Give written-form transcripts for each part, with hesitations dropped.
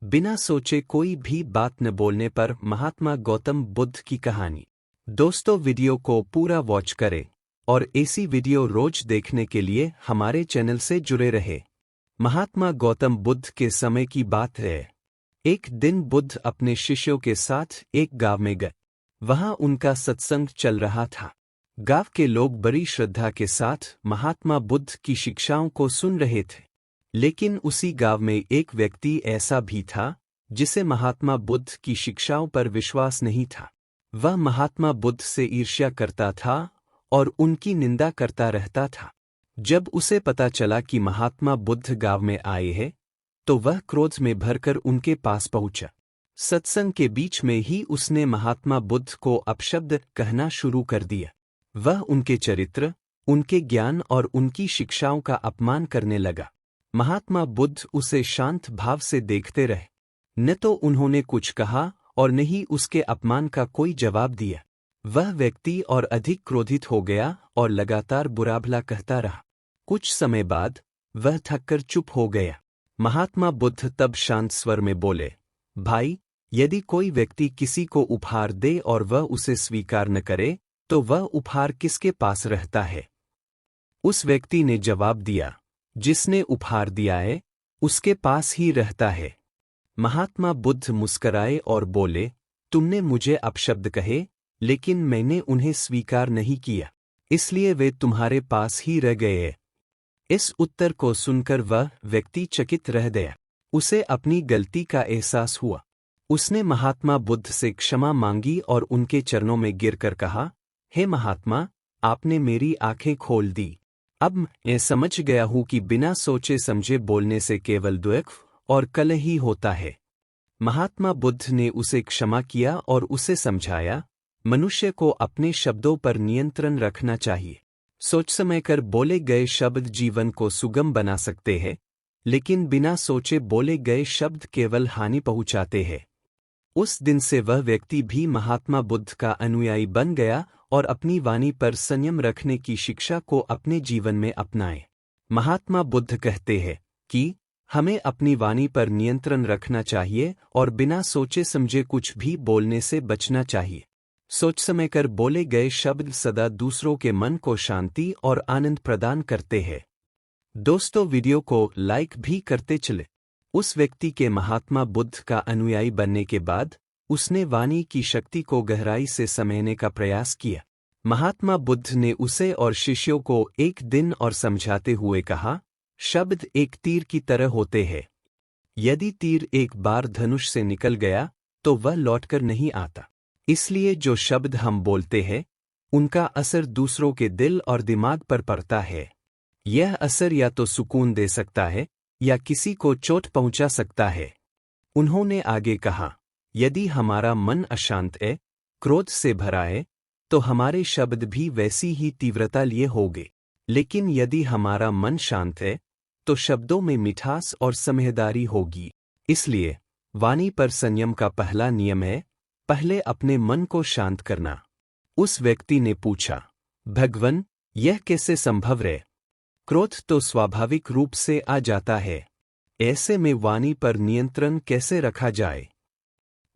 बिना सोचे कोई भी बात न बोलने पर महात्मा गौतम बुद्ध की कहानी। दोस्तों, वीडियो को पूरा वॉच करें और ऐसी वीडियो रोज देखने के लिए हमारे चैनल से जुड़े रहे। महात्मा गौतम बुद्ध के समय की बात है। एक दिन बुद्ध अपने शिष्यों के साथ एक गांव में गए। वहां उनका सत्संग चल रहा था। गांव के लोग बड़ी श्रद्धा के साथ महात्मा बुद्ध की शिक्षाओं को सुन रहे थे। लेकिन उसी गांव में एक व्यक्ति ऐसा भी था जिसे महात्मा बुद्ध की शिक्षाओं पर विश्वास नहीं था। वह महात्मा बुद्ध से ईर्ष्या करता था और उनकी निंदा करता रहता था। जब उसे पता चला कि महात्मा बुद्ध गांव में आए हैं, तो वह क्रोध में भरकर उनके पास पहुंचा। सत्संग के बीच में ही उसने महात्मा बुद्ध को अपशब्द कहना शुरू कर दिया। वह उनके चरित्र, उनके ज्ञान और उनकी शिक्षाओं का अपमान करने लगा। महात्मा बुद्ध उसे शांत भाव से देखते रहे। न तो उन्होंने कुछ कहा और न ही उसके अपमान का कोई जवाब दिया। वह व्यक्ति और अधिक क्रोधित हो गया और लगातार बुरा-भला कहता रहा। कुछ समय बाद वह थककर चुप हो गया। महात्मा बुद्ध तब शांत स्वर में बोले, भाई, यदि कोई व्यक्ति किसी को उपहार दे और वह उसे स्वीकार न करे, तो वह उपहार किसके पास रहता है? उस व्यक्ति ने जवाब दिया, जिसने उपहार दिया है उसके पास ही रहता है। महात्मा बुद्ध मुस्कराए और बोले, तुमने मुझे अपशब्द कहे, लेकिन मैंने उन्हें स्वीकार नहीं किया, इसलिए वे तुम्हारे पास ही रह गए। इस उत्तर को सुनकर वह व्यक्ति चकित रह गया। उसे अपनी गलती का एहसास हुआ। उसने महात्मा बुद्ध से क्षमा मांगी और उनके चरणों में गिरकर कहा, हे महात्मा, आपने मेरी आंखें खोल दी। अब मैं समझ गया हूं कि बिना सोचे समझे बोलने से केवल दुख और कलह ही होता है। महात्मा बुद्ध ने उसे क्षमा किया और उसे समझाया, मनुष्य को अपने शब्दों पर नियंत्रण रखना चाहिए। सोच समझ कर बोले गए शब्द जीवन को सुगम बना सकते हैं, लेकिन बिना सोचे बोले गए शब्द केवल हानि पहुंचाते हैं। उस दिन से वह व्यक्ति भी महात्मा बुद्ध का अनुयायी बन गया और अपनी वाणी पर संयम रखने की शिक्षा को अपने जीवन में अपनाए। महात्मा बुद्ध कहते हैं कि हमें अपनी वाणी पर नियंत्रण रखना चाहिए और बिना सोचे समझे कुछ भी बोलने से बचना चाहिए। सोच समझ कर बोले गए शब्द सदा दूसरों के मन को शांति और आनंद प्रदान करते हैं। दोस्तों, वीडियो को लाइक भी करते चले। उस व्यक्ति के महात्मा बुद्ध का अनुयायी बनने के बाद उसने वाणी की शक्ति को गहराई से समझने का प्रयास किया। महात्मा बुद्ध ने उसे और शिष्यों को एक दिन और समझाते हुए कहा, शब्द एक तीर की तरह होते हैं। यदि तीर एक बार धनुष से निकल गया तो वह लौटकर नहीं आता। इसलिए जो शब्द हम बोलते हैं उनका असर दूसरों के दिल और दिमाग पर पड़ता है। यह असर या तो सुकून दे सकता है या किसी को चोट पहुंचा सकता है। उन्होंने आगे कहा, यदि हमारा मन अशांत है, क्रोध से भरा है, तो हमारे शब्द भी वैसी ही तीव्रता लिए होंगे। लेकिन यदि हमारा मन शांत है, तो शब्दों में मिठास और समझदारी होगी। इसलिए वाणी पर संयम का पहला नियम है, पहले अपने मन को शांत करना। उस व्यक्ति ने पूछा, भगवन, यह कैसे संभव है? क्रोध तो स्वाभाविक रूप से आ जाता है। ऐसे में वाणी पर नियंत्रण कैसे रखा जाए?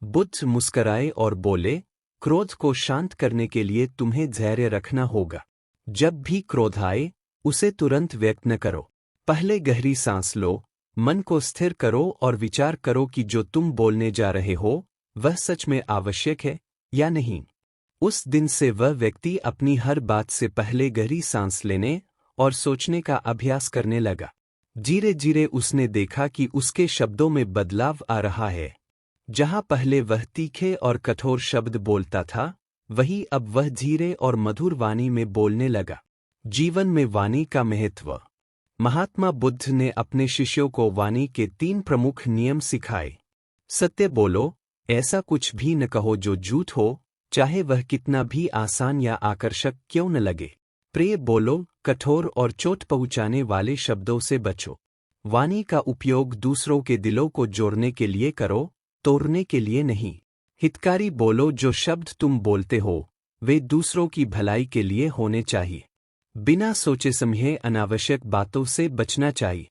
बुद्ध मुस्कराए और बोले, क्रोध को शांत करने के लिए तुम्हें धैर्य रखना होगा। जब भी क्रोध आए, उसे तुरंत व्यक्त न करो। पहले गहरी सांस लो, मन को स्थिर करो और विचार करो कि जो तुम बोलने जा रहे हो वह सच में आवश्यक है या नहीं। उस दिन से वह व्यक्ति अपनी हर बात से पहले गहरी सांस लेने और सोचने का अभ्यास करने लगा। धीरे धीरे उसने देखा कि उसके शब्दों में बदलाव आ रहा है। जहां पहले वह तीखे और कठोर शब्द बोलता था, वही अब वह धीरे और मधुर वाणी में बोलने लगा। जीवन में वाणी का महत्व। महात्मा बुद्ध ने अपने शिष्यों को वाणी के 3 प्रमुख नियम सिखाए। सत्य बोलो, ऐसा कुछ भी न कहो जो झूठ हो, चाहे वह कितना भी आसान या आकर्षक क्यों न लगे। प्रिय बोलो, कठोर और चोट पहुंचाने वाले शब्दों से बचो। वाणी का उपयोग दूसरों के दिलों को जोड़ने के लिए करो, तोड़ने के लिए नहीं। हितकारी बोलो, जो शब्द तुम बोलते हो वे दूसरों की भलाई के लिए होने चाहिए। बिना सोचे समझे अनावश्यक बातों से बचना चाहिए।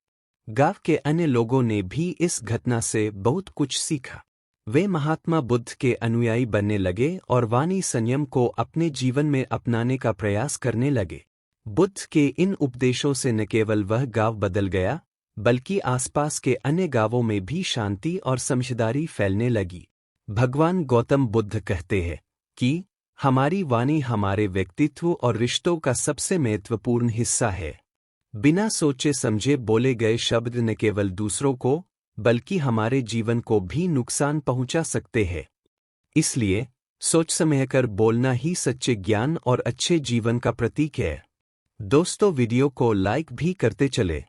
गांव के अन्य लोगों ने भी इस घटना से बहुत कुछ सीखा। वे महात्मा बुद्ध के अनुयायी बनने लगे और वाणी संयम को अपने जीवन में अपनाने का प्रयास करने लगे। बुद्ध के इन उपदेशों से न केवल वह गांव बदल गया, बल्कि आसपास के अन्य गांवों में भी शांति और समझदारी फैलने लगी। भगवान गौतम बुद्ध कहते हैं कि हमारी वाणी हमारे व्यक्तित्व और रिश्तों का सबसे महत्वपूर्ण हिस्सा है। बिना सोचे समझे बोले गए शब्द न केवल दूसरों को बल्कि हमारे जीवन को भी नुकसान पहुंचा सकते हैं। इसलिए सोच समझकर बोलना ही सच्चे ज्ञान और अच्छे जीवन का प्रतीक है। दोस्तों, वीडियो को लाइक भी करते चले।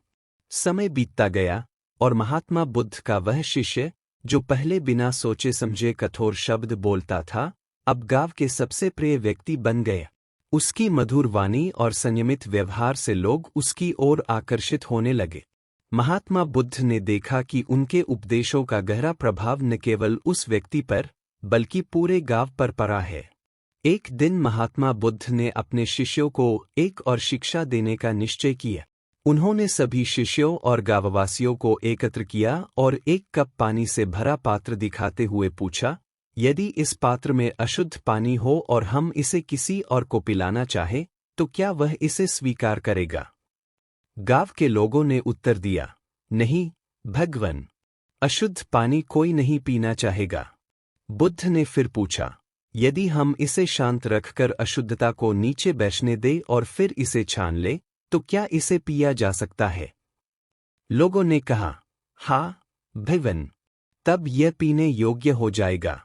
समय बीतता गया और महात्मा बुद्ध का वह शिष्य जो पहले बिना सोचे समझे कठोर शब्द बोलता था, अब गांव के सबसे प्रिय व्यक्ति बन गया। उसकी मधुर वाणी और संयमित व्यवहार से लोग उसकी ओर आकर्षित होने लगे। महात्मा बुद्ध ने देखा कि उनके उपदेशों का गहरा प्रभाव न केवल उस व्यक्ति पर बल्कि पूरे गांव पर पड़ा है। एक दिन महात्मा बुद्ध ने अपने शिष्यों को एक और शिक्षा देने का निश्चय किया। उन्होंने सभी शिष्यों और गांववासियों को एकत्र किया और एक कप पानी से भरा पात्र दिखाते हुए पूछा, यदि इस पात्र में अशुद्ध पानी हो और हम इसे किसी और को पिलाना चाहें, तो क्या वह इसे स्वीकार करेगा? गांव के लोगों ने उत्तर दिया, नहीं भगवान, अशुद्ध पानी कोई नहीं पीना चाहेगा। बुद्ध ने फिर पूछा, यदि हम इसे शांत रखकर अशुद्धता को नीचे बैठने दें और फिर इसे छान ले, तो क्या इसे पिया जा सकता है? लोगों ने कहा, हाँ भगवान, तब यह पीने योग्य हो जाएगा।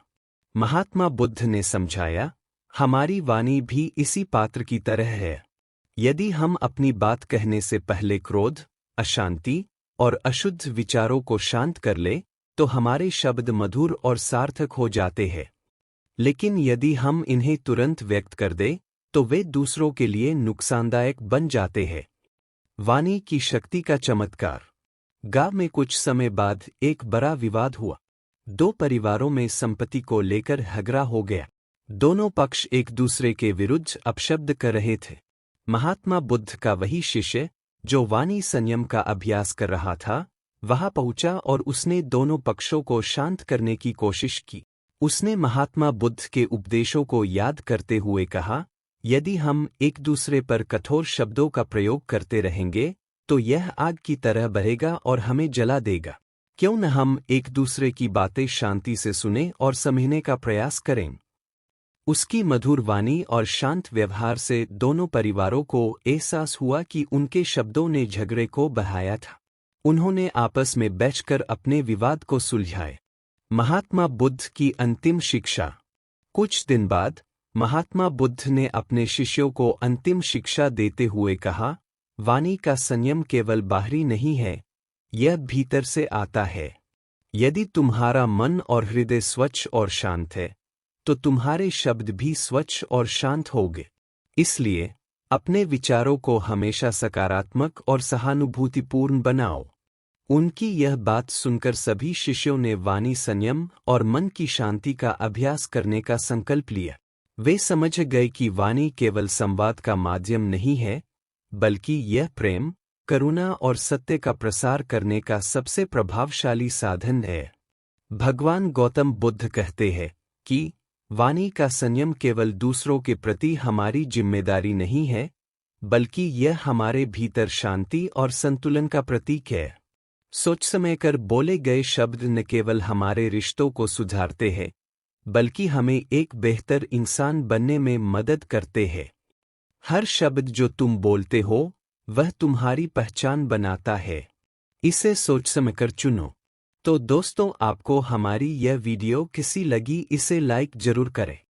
महात्मा बुद्ध ने समझाया, हमारी वाणी भी इसी पात्र की तरह है। यदि हम अपनी बात कहने से पहले क्रोध, अशांति और अशुद्ध विचारों को शांत कर ले, तो हमारे शब्द मधुर और सार्थक हो जाते हैं। लेकिन यदि हम इन्हें तुरंत व्यक्त कर दें, तो वे दूसरों के लिए नुकसानदायक बन जाते हैं। वाणी की शक्ति का चमत्कार। गांव में कुछ समय बाद एक बड़ा विवाद हुआ। दो परिवारों में संपत्ति को लेकर झगड़ा हो गया। दोनों पक्ष एक दूसरे के विरुद्ध अपशब्द कर रहे थे। महात्मा बुद्ध का वही शिष्य जो वाणी संयम का अभ्यास कर रहा था, वहां पहुंचा और उसने दोनों पक्षों को शांत करने की कोशिश की। उसने महात्मा बुद्ध के उपदेशों को याद करते हुए कहा, यदि हम एक दूसरे पर कठोर शब्दों का प्रयोग करते रहेंगे, तो यह आग की तरह बढ़ेगा और हमें जला देगा। क्यों न हम एक दूसरे की बातें शांति से सुनें और समझने का प्रयास करें। उसकी मधुर वाणी और शांत व्यवहार से दोनों परिवारों को एहसास हुआ कि उनके शब्दों ने झगड़े को बढ़ाया था। उन्होंने आपस में बैठकर अपने विवाद को सुलझाए। महात्मा बुद्ध की अंतिम शिक्षा। कुछ दिन बाद महात्मा बुद्ध ने अपने शिष्यों को अंतिम शिक्षा देते हुए कहा, वाणी का संयम केवल बाहरी नहीं है, यह भीतर से आता है। यदि तुम्हारा मन और हृदय स्वच्छ और शांत है, तो तुम्हारे शब्द भी स्वच्छ और शांत होंगे। इसलिए अपने विचारों को हमेशा सकारात्मक और सहानुभूतिपूर्ण बनाओ। उनकी यह बात सुनकर सभी शिष्यों ने वाणी संयम और मन की शांति का अभ्यास करने का संकल्प लिया। वे समझ गए कि वाणी केवल संवाद का माध्यम नहीं है, बल्कि यह प्रेम, करुणा और सत्य का प्रसार करने का सबसे प्रभावशाली साधन है। भगवान गौतम बुद्ध कहते हैं कि वाणी का संयम केवल दूसरों के प्रति हमारी जिम्मेदारी नहीं है, बल्कि यह हमारे भीतर शांति और संतुलन का प्रतीक है। सोच समझकर बोले गए शब्द न केवल हमारे रिश्तों को सुधारते हैं, बल्कि हमें एक बेहतर इंसान बनने में मदद करते हैं। हर शब्द जो तुम बोलते हो, वह तुम्हारी पहचान बनाता है। इसे सोच समझकर चुनो। तो दोस्तों, आपको हमारी यह वीडियो कैसी लगी, इसे लाइक जरूर करें।